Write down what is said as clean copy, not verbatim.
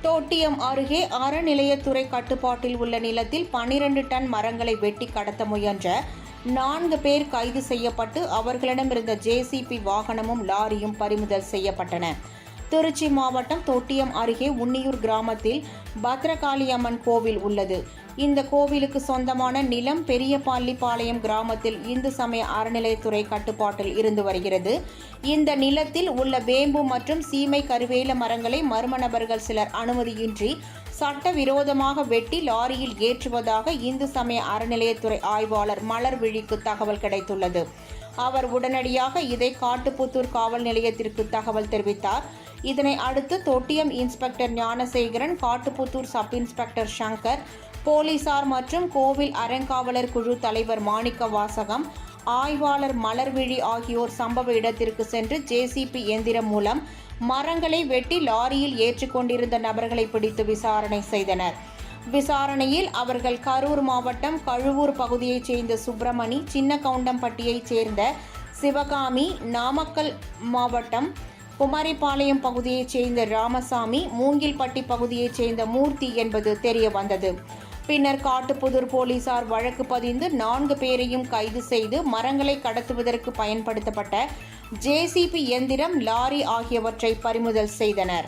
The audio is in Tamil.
தோட்டியம் அருகே அறநிலையத்துறை கட்டுப்பாட்டில் உள்ள நிலத்தில் 12 டன் மரங்களை வெட்டி கடத்த முயன்ற 4 பேர் கைது செய்யப்பட்டு அவர்களிடமிருந்த ஜேசிபி வாகனமும் லாரியும் பறிமுதல் செய்யப்பட்டன. திருச்சி மாவட்டம் தோட்டியம் அருகே உன்னியூர் கிராமத்தில் பத்ரகாளியம்மன் கோவில் உள்ளது. இந்த கோவிலுக்கு சொந்தமான நிலம் பெரியபாள்ளிப்பாளையம் கிராமத்தில் இந்து சமய அறநிலையத்துறை கட்டுப்பாட்டில் இருந்து வருகிறது. இந்த நிலத்தில் உள்ள வேம்பு மற்றும் சீமை கருவேல மரங்களை மர்ம நபர்கள் சிலர் அனுமதியின்றி சட்டவிரோதமாக வெட்டி லாரியில் ஏற்றுவதாக இந்து சமய அறநிலையத்துறை ஆய்வாளர் மலர்விழிக்கு தகவல் கிடைத்துள்ளது. அவர் உடனடியாக இதை காட்டுப்புத்தூர் காவல் நிலையத்திற்கு தகவல் தெரிவித்தார். இதனை அடுத்து Thottiyam inspector Gnanasekaran, Kattuputhur sub inspector Shankar, போலீசார் மற்றும் கோவில் அறங்காவலர் குழு தலைவர் மாணிக்க வாசகம், ஆய்வாளர் மலர்விழி ஆகியோர் சம்பவ இடத்திற்கு சென்று ஜேசிபி எந்திரம் மூலம் மரங்களை வெட்டி லாரியில் ஏற்றிக்கொண்டிருந்த நபர்களை பிடித்து விசாரணை செய்தனர். விசாரணையில் அவர்கள் கரூர் மாவட்டம் கழுவூர் பகுதியைச் சேர்ந்த சுப்பிரமணி, சின்னகவுண்டம்பட்டியைச் சேர்ந்த சிவகாமி, நாமக்கல் மாவட்டம் குமாரிபாளையம் பகுதியைச் சேர்ந்த ராமசாமி, மூங்கில்பட்டி பகுதியைச் சேர்ந்த மூர்த்தி என்பது தெரிய வந்தது. பின்னர் காட்டுப்புதூர் போலீசார் வழக்கு பதிந்து 4 பேரையும் கைது செய்து மரங்களை கடத்துவதற்கு பயன்படுத்தப்பட்ட ஜேசிபி எந்திரம், லாரி ஆகியவற்றை பறிமுதல் செய்தனர்.